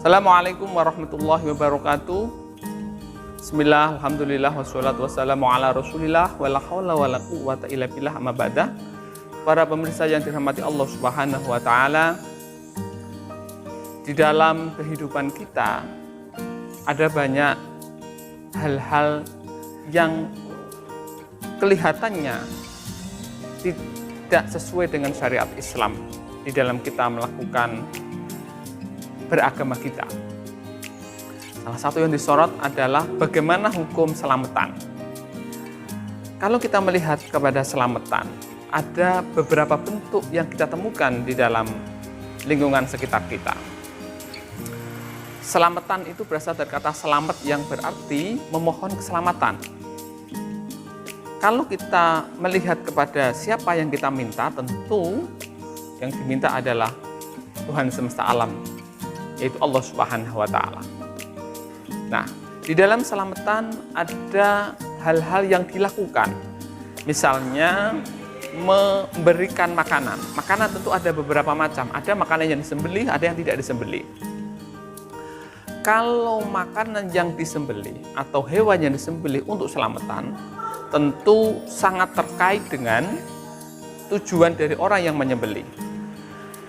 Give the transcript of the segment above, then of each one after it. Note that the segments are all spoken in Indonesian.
Assalamualaikum warahmatullahi wabarakatuh. Bismillah, alhamdulillah, wassalatu wassalamu ala rasulillah, wala hawla wala quwwata illa billah, amma ba'dah. Para pemirsa yang dirahmati Allah Subhanahu wa taala, di dalam kehidupan kita ada banyak hal-hal yang kelihatannya tidak sesuai dengan syariat Islam di dalam kita melakukan beragama kita. Salah satu yang disorot adalah bagaimana hukum selamatan. Kalau kita melihat kepada selamatan, ada beberapa bentuk yang kita temukan di dalam lingkungan sekitar kita. Selamatan itu berasal dari kata selamat yang berarti memohon keselamatan. Kalau kita melihat kepada siapa yang kita minta, tentu yang diminta adalah Tuhan semesta alam, yaitu Allah Subhanahu wa taala. Nah, di dalam selamatan ada hal-hal yang dilakukan. Misalnya memberikan makanan. Makanan tentu ada beberapa macam. Ada makanan yang disembelih, ada yang tidak disembelih. Kalau makanan yang disembelih atau hewan yang disembelih untuk selamatan, tentu sangat terkait dengan tujuan dari orang yang menyembelih.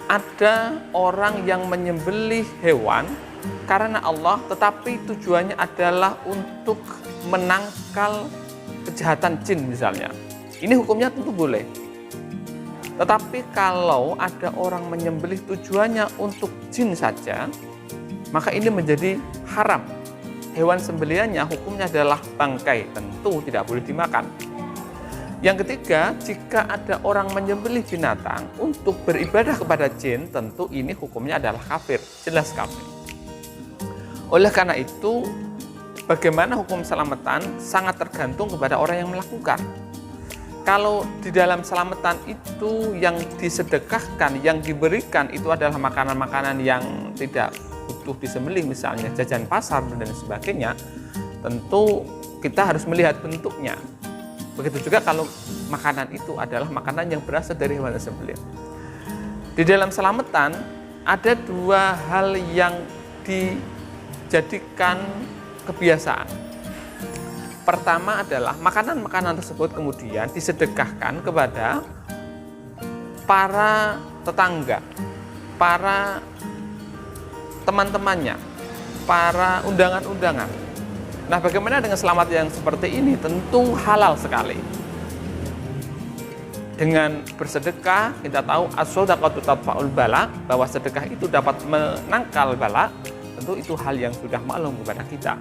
Ada orang yang menyembelih hewan karena Allah, tetapi tujuannya adalah untuk menangkal kejahatan jin misalnya. Ini hukumnya tentu boleh. Tetapi kalau ada orang menyembelih tujuannya untuk jin saja, maka ini menjadi haram. Hewan sembelihannya hukumnya adalah bangkai, tentu tidak boleh dimakan. Yang ketiga, jika ada orang menyembelih binatang untuk beribadah kepada jin, tentu ini hukumnya adalah kafir, jelas kafir. Oleh karena itu, bagaimana hukum selamatan sangat tergantung kepada orang yang melakukan. Kalau di dalam selamatan itu yang disedekahkan, yang diberikan itu adalah makanan-makanan yang tidak butuh disembelih, misalnya jajan pasar dan sebagainya, tentu kita harus melihat bentuknya. Begitu juga kalau makanan itu adalah makanan yang berasal dari hewan sembelih. Di dalam selamatan ada dua hal yang dijadikan kebiasaan. Pertama adalah makanan-makanan tersebut kemudian disedekahkan kepada para tetangga, para teman-temannya, para undangan-undangan. Nah, bagaimana dengan selamat yang seperti ini? Tentu halal sekali. Dengan bersedekah, kita tahu as-shadaqatu tadfa'ul bala, bahwa sedekah itu dapat menangkal bala. Tentu itu hal yang sudah maklum kepada kita.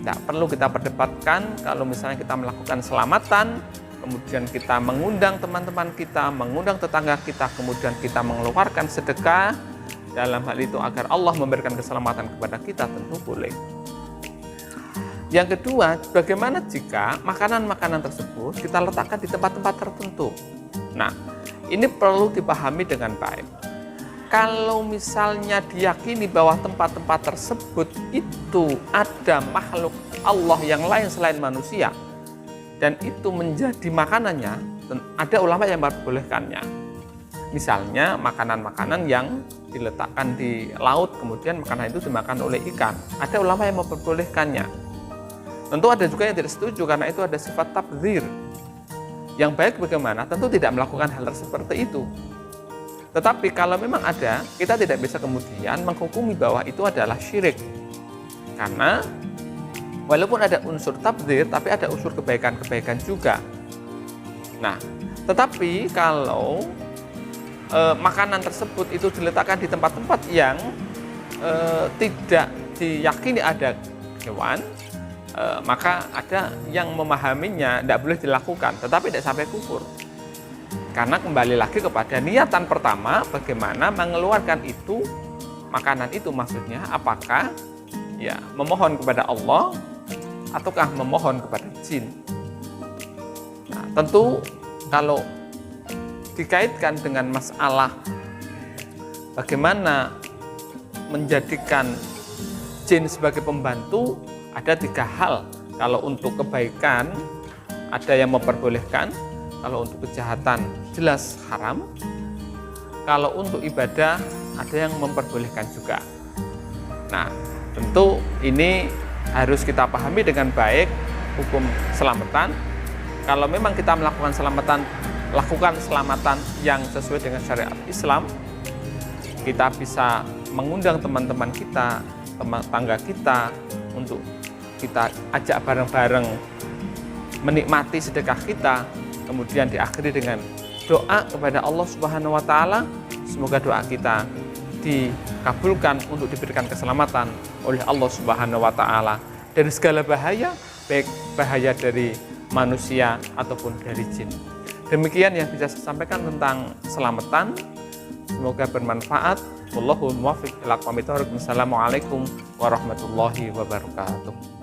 Tidak perlu kita perdebatkan kalau misalnya kita melakukan selamatan, kemudian kita mengundang teman-teman kita, mengundang tetangga kita, kemudian kita mengeluarkan sedekah dalam hal itu agar Allah memberikan keselamatan kepada kita, tentu boleh. Yang kedua, bagaimana jika makanan-makanan tersebut kita letakkan di tempat-tempat tertentu? Nah, ini perlu dipahami dengan baik. Kalau misalnya diyakini bahwa tempat-tempat tersebut itu ada makhluk Allah yang lain selain manusia, dan itu menjadi makanannya, ada ulama yang memperbolehkannya. Misalnya makanan-makanan yang diletakkan di laut, kemudian makanan itu dimakan oleh ikan. Ada ulama yang memperbolehkannya. Tentu ada juga yang tidak setuju karena itu ada sifat tabdzir. Yang baik bagaimana? Tentu tidak melakukan hal seperti itu. Tetapi kalau memang ada, kita tidak bisa kemudian menghukumi bahwa itu adalah syirik. Karena walaupun ada unsur tabdzir, tapi ada unsur kebaikan-kebaikan juga. Nah, tetapi kalau makanan tersebut itu diletakkan di tempat-tempat yang tidak diyakini ada hewan, maka ada yang memahaminya tidak boleh dilakukan, tetapi tidak sampai kufur. Karena kembali lagi kepada niatan pertama, bagaimana mengeluarkan itu, makanan itu maksudnya apakah ya memohon kepada Allah ataukah memohon kepada jin. Nah, tentu kalau dikaitkan dengan masalah bagaimana menjadikan jin sebagai pembantu, ada tiga hal. Kalau untuk kebaikan ada yang memperbolehkan, kalau untuk kejahatan jelas haram, kalau untuk ibadah ada yang memperbolehkan juga. Nah, tentu ini harus kita pahami dengan baik hukum selamatan. Kalau memang kita melakukan selamatan, lakukan selamatan yang sesuai dengan syariat Islam. Kita bisa mengundang teman-teman kita, tangga kita, untuk kita ajak bareng-bareng menikmati sedekah kita, kemudian diakhiri dengan doa kepada Allah Subhanahu wa taala. Semoga doa kita dikabulkan untuk diberikan keselamatan oleh Allah Subhanahu wa taala dari segala bahaya, baik bahaya dari manusia ataupun dari jin. Demikian yang bisa saya sampaikan tentang selamatan. Semoga bermanfaat. Wallahul muwaffiq ila aqwamit thoriq. Wassalamualaikum warahmatullahi wabarakatuh.